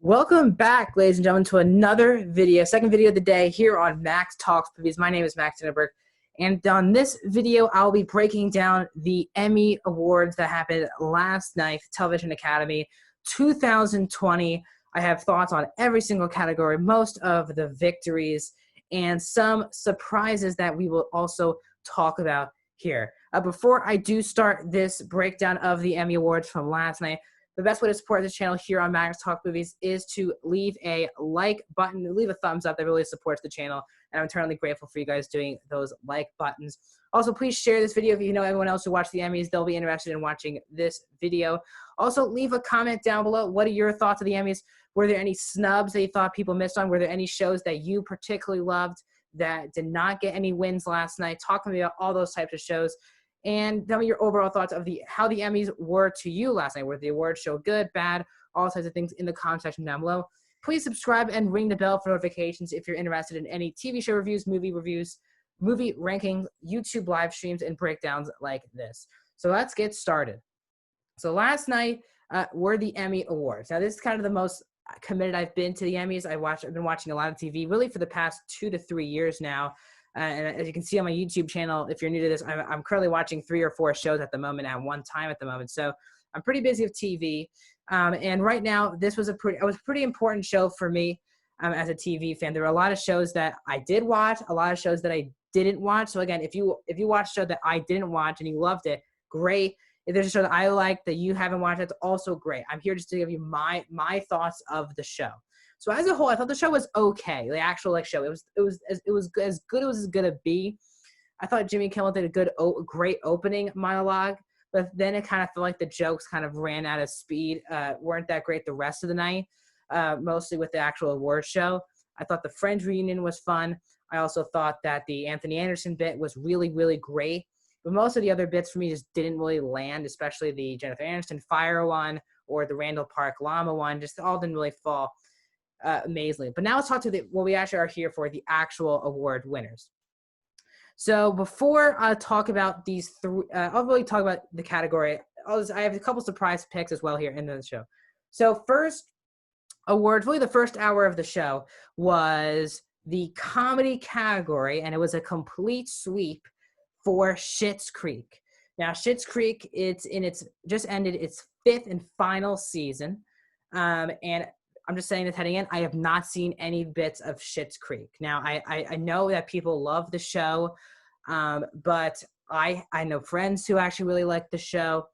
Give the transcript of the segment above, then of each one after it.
Welcome back, ladies and gentlemen, to another video, second video of the day here on Max Talks Movies. My name is Max Tinnerberg, and on this video, I'll be breaking down the Emmy Awards that happened last night, Television Academy 2020. I have thoughts on every single category, most of the victories, and some surprises that we will also talk about here. Before I do start this breakdown of the Emmy Awards from last night, the best way to support this channel here on Max Talk Movies is to leave a like button, leave a thumbs up. That really supports the channel, and I'm eternally grateful for you guys doing those like buttons. Also, please share this video if you know anyone else who watched the Emmys. They'll be interested in watching this video. Also, leave a comment down below. What are your thoughts of the Emmys? Were there any snubs that you thought people missed on? Were there any shows that you particularly loved that did not get any wins last night? Talk to me about all those types of shows. And tell me your overall thoughts of how the Emmys were to you last night. Were the awards show good, bad, all types of things in the comment section down below. Please subscribe and ring the bell for notifications if you're interested in any TV show reviews, movie rankings, YouTube live streams, and breakdowns like this. So let's get started. So last night were the Emmy Awards. Now this is kind of the most committed I've been to the Emmys. I've been watching a lot of TV really for the past 2 to 3 years now. And as you can see on my YouTube channel, if you're new to this, I'm currently watching 3 or 4 shows at the moment at one time at the moment. So I'm pretty busy with TV. And right now, this was a pretty important show for me as a TV fan. There were a lot of shows that I did watch, a lot of shows that I didn't watch. So again, if you watch a show that I didn't watch and you loved it, great. If there's a show that I like that you haven't watched, that's also great. I'm here just to give you my thoughts of the show. So as a whole, I thought the show was okay. The actual show, it was as good as it was gonna be. I thought Jimmy Kimmel did a great opening monologue, but then it kind of felt like the jokes kind of ran out of speed. Weren't that great the rest of the night, mostly with the actual award show. I thought the Friends reunion was fun. I also thought that the Anthony Anderson bit was really, really great. But most of the other bits for me just didn't really land, especially the Jennifer Aniston fire one or the Randall Park llama one. Just all didn't really fall amazingly. But now let's talk to what we actually are here for, the actual award winners. So before I talk about these three, I'll really talk about the category. I have a couple surprise picks as well here in the show. So first award, really the first hour of the show was the comedy category, and it was a complete sweep for Schitt's Creek. Now Schitt's Creek, just ended its 5th and final season, and I'm just saying this heading in, I have not seen any bits of Schitt's Creek. Now, I know that people love the show, but I know friends who actually really like the show,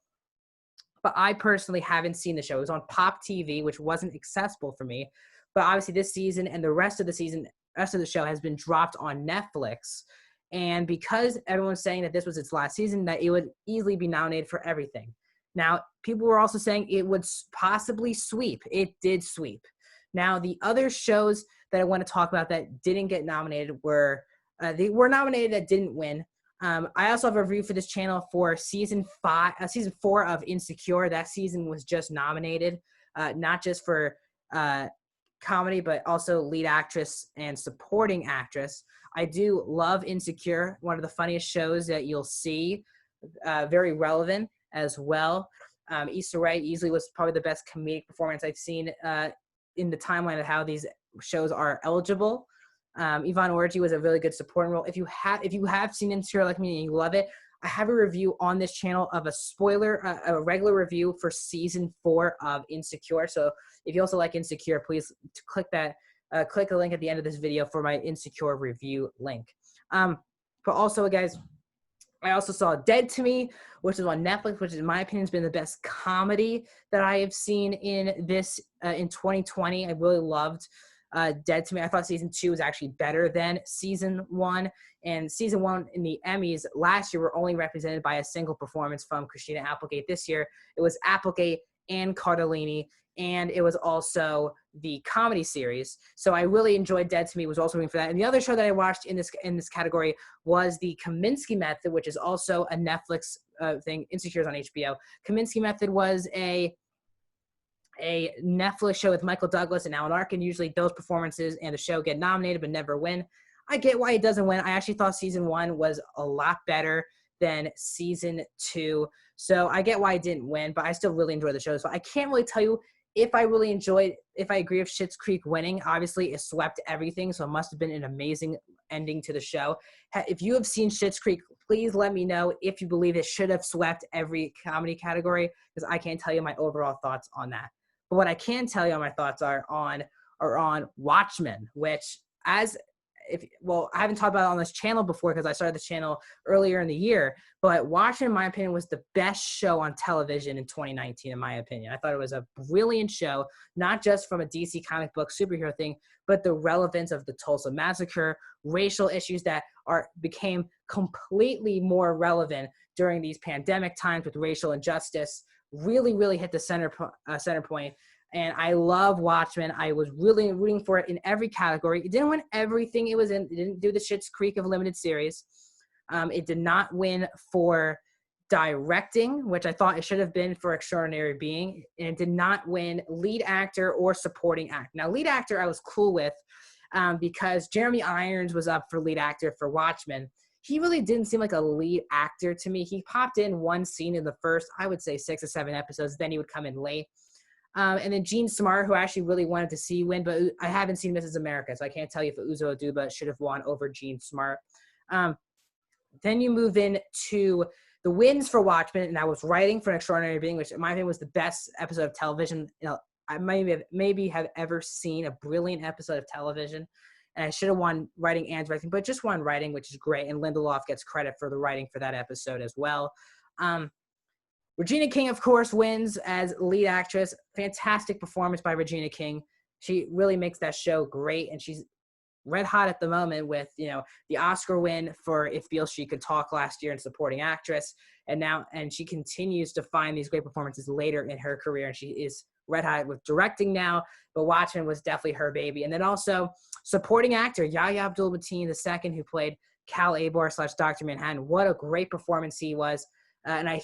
but I personally haven't seen the show. It was on Pop TV, which wasn't accessible for me, but obviously this season and the rest of the show has been dropped on Netflix, and because everyone's saying that this was its last season, that it would easily be nominated for everything. Now, people were also saying it would possibly sweep. It did sweep. Now, the other shows that I want to talk about that didn't get nominated were nominated that didn't win. I also have a review for this channel for season 4 of Insecure. That season was just nominated, not just for comedy, but also lead actress and supporting actress. I do love Insecure, one of the funniest shows that you'll see, very relevant as well. Issa Rae easily was probably the best comedic performance I've seen in the timeline of how these shows are eligible. Yvonne Orji was a really good supporting role. If you have seen Insecure like me and you love it, I have a review on this channel of a regular review for season 4 of Insecure. So if you also like Insecure, please click the link at the end of this video for my Insecure review link. But also, guys, I also saw Dead to Me, which is on Netflix, which in my opinion has been the best comedy that I have seen in 2020. I really loved Dead to Me. I thought season 2 was actually better than season 1. And season 1 in the Emmys last year were only represented by a single performance from Christina Applegate. This year, it was Applegate and Cardellini, and it was also the comedy series. So I really enjoyed Dead to Me, was also rooting for that. And the other show that I watched in this category was the Kaminsky Method, which is also a Netflix thing. Insecure is on HBO. Kaminsky Method was a Netflix show with Michael Douglas and Alan Arkin. Usually those performances and the show get nominated but never win. I get why it doesn't win. I actually thought season 1 was a lot better than season 2. So I get why it didn't win, but I still really enjoy the show. So I can't really tell you if I really enjoyed, if I agree with Schitt's Creek winning, obviously it swept everything, so it must have been an amazing ending to the show. If you have seen Schitt's Creek, please let me know if you believe it should have swept every comedy category, because I can't tell you my overall thoughts on that. But what I can tell you my thoughts are on Watchmen, which I haven't talked about it on this channel before because I started this channel earlier in the year, but Watchmen, in my opinion, was the best show on television in 2019, in my opinion. I thought it was a brilliant show, not just from a DC comic book superhero thing, but the relevance of the Tulsa Massacre, racial issues that became completely more relevant during these pandemic times with racial injustice, really hit the center point. And I love Watchmen. I was really rooting for it in every category. It didn't win everything it was in. It didn't do the Schitt's Creek of limited series. It did not win for directing, which I thought it should have been for Extraordinary Being. And it did not win lead actor or supporting actor. Now, lead actor I was cool with because Jeremy Irons was up for lead actor for Watchmen. He really didn't seem like a lead actor to me. He popped in one scene in the first, I would say, 6 or 7 episodes. Then he would come in late. And then Gene Smart, who I actually really wanted to see win, but I haven't seen Mrs. America, so I can't tell you if Uzo Aduba should have won over Gene Smart. Then you move into the wins for Watchmen, and I was writing for An Extraordinary Being, which in my opinion was the best episode of television. I maybe have ever seen a brilliant episode of television, and I should have won writing and directing, but just won writing, which is great, and Lindelof gets credit for the writing for that episode as well. Regina King, of course, wins as lead actress. Fantastic performance by Regina King. She really makes that show great, and she's red hot at the moment with, the Oscar win for If Beale Street Could Talk last year in supporting actress, and she continues to find these great performances later in her career, and she is red hot with directing now, but Watchmen was definitely her baby. And then also supporting actor Yahya Abdul-Mateen II, who played Cal Abor / Dr. Manhattan. What a great performance he was.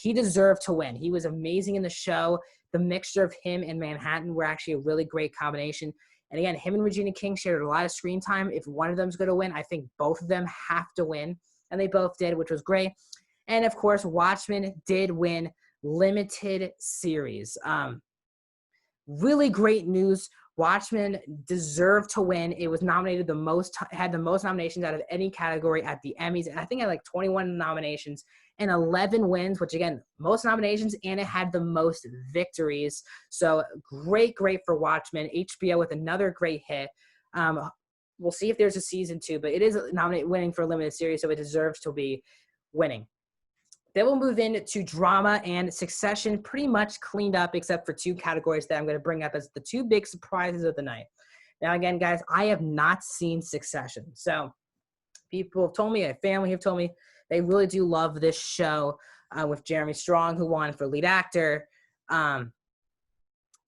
He deserved to win. He was amazing in the show. The mixture of him and Manhattan were actually a really great combination. And again, him and Regina King shared a lot of screen time. If one of them is going to win, I think both of them have to win. And they both did, which was great. And of course, Watchmen did win limited series. Really great news. Watchmen deserved to win. It was nominated had the most nominations out of any category at the Emmys. And I think it had like 21 nominations and 11 wins, which again, most nominations, and it had the most victories. So great for Watchmen. HBO with another great hit. We'll see if there's a season 2, but it is winning for a limited series, so it deserves to be winning. Then we'll move into drama, and Succession pretty much cleaned up except for 2 categories that I'm going to bring up as the 2 big surprises of the night. Now, again, guys, I have not seen Succession. So people have told me, my family have told me, they really do love this show with Jeremy Strong, who won for lead actor.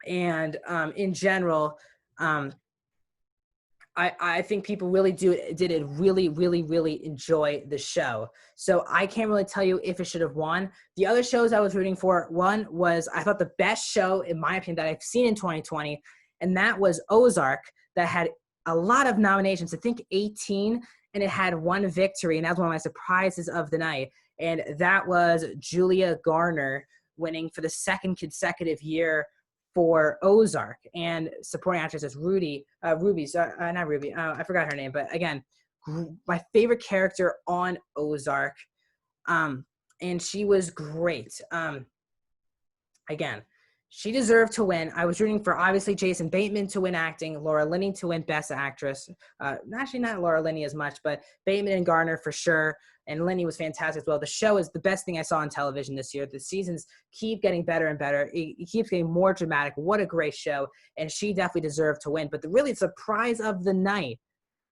In general, I think people really really enjoy the show. So I can't really tell you if it should have won. The other shows I was rooting for, one was, I thought the best show, in my opinion, that I've seen in 2020, and that was Ozark, that had a lot of nominations, I think 18, and it had 1 victory, and that was one of my surprises of the night. And that was Julia Garner winning for the 2nd consecutive year for Ozark, and supporting actress is Ruby. I forgot her name, but again, my favorite character on Ozark, and she was great. Again, she deserved to win. I was rooting for, obviously, Jason Bateman to win acting, Laura Linney to win Best Actress. Actually, not Laura Linney as much, but Bateman and Garner for sure. And Linney was fantastic as well. The show is the best thing I saw on television this year. The seasons keep getting better and better. It keeps getting more dramatic. What a great show. And she definitely deserved to win. But the really surprise of the night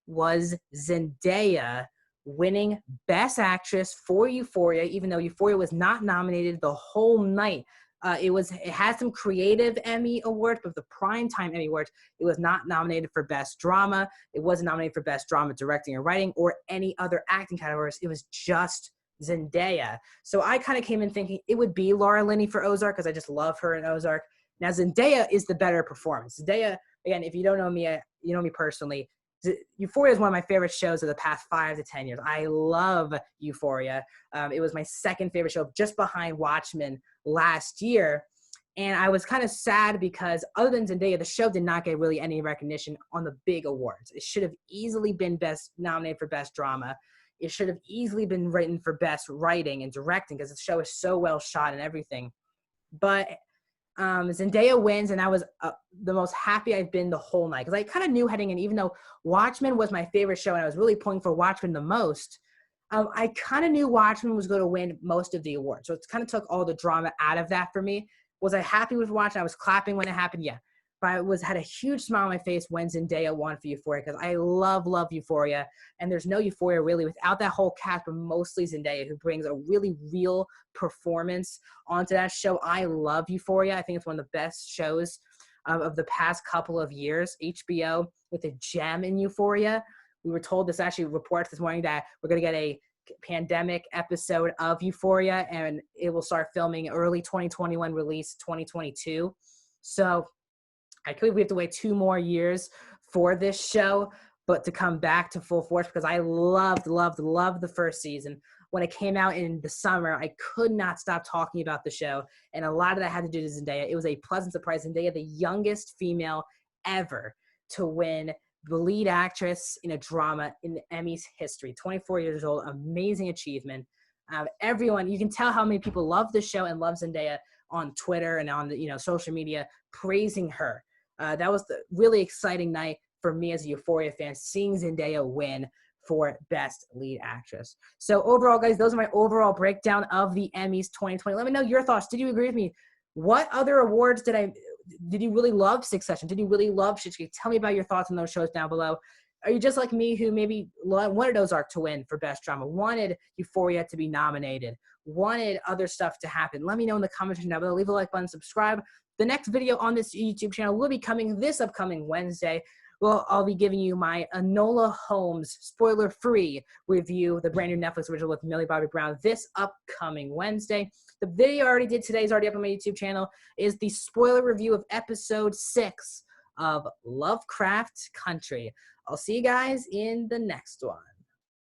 was Zendaya winning Best Actress for Euphoria, even though Euphoria was not nominated the whole night. It had some creative Emmy awards, but the primetime Emmy awards, it was not nominated for Best Drama. It wasn't nominated for Best Drama Directing or Writing or any other acting categories. It was just Zendaya. So I kind of came in thinking it would be Laura Linney for Ozark because I just love her in Ozark. Now Zendaya is the better performance. Zendaya, again, if you don't know me, you know me personally, Euphoria is one of my favorite shows of the past 5 to 10 years. I love Euphoria. It was my 2nd favorite show, just behind Watchmen last year. And I was kind of sad because other than Zendaya, the show did not get really any recognition on the big awards. It should have easily been nominated for Best Drama. It should have easily been written for Best Writing and Directing because the show is so well shot and everything. But Zendaya wins, and I was the most happy I've been the whole night because I kind of knew heading in, even though Watchmen was my favorite show and I was really pulling for Watchmen the most, I kind of knew Watchmen was going to win most of the awards. So it kind of took all the drama out of that for me. Was I happy with Watchmen? I was clapping when it happened, yeah. But I had a huge smile on my face when Zendaya won for Euphoria because I love Euphoria. And there's no Euphoria really without that whole cast, but mostly Zendaya, who brings a really real performance onto that show. I love Euphoria. I think it's one of the best shows of the past couple of years. HBO with a gem in Euphoria. We were told this actually reports this morning that we're going to get a pandemic episode of Euphoria, and it will start filming early 2021, release 2022. So I believe we have to wait 2 more years for this show, but to come back to full force because I loved the first season. When it came out in the summer, I could not stop talking about the show, and a lot of that had to do with Zendaya. It was a pleasant surprise. Zendaya, the youngest female ever to win the lead actress in a drama in the Emmys history. 24 years old, amazing achievement. Everyone, you can tell how many people love the show and love Zendaya on Twitter and on the social media, praising her. That was the really exciting night for me as a Euphoria fan, seeing Zendaya win for Best Lead Actress. So overall, guys, those are my overall breakdown of the Emmys 2020. Let me know your thoughts. Did you agree with me? What other awards did you really love Succession? Did you really love Schitt's Creek? Tell me about your thoughts on those shows down below. Are you just like me who maybe wanted Ozark to win for Best Drama, wanted Euphoria to be nominated, wanted other stuff to happen? Let me know in the comments down below. Leave a like button, subscribe. The next video on this YouTube channel will be coming this upcoming Wednesday. Well, I'll be giving you my Enola Holmes spoiler-free review, the brand new Netflix original with Millie Bobby Brown, this upcoming Wednesday. The video I already did today is already up on my YouTube channel, is the spoiler review of episode 6 of Lovecraft Country. I'll see you guys in the next one.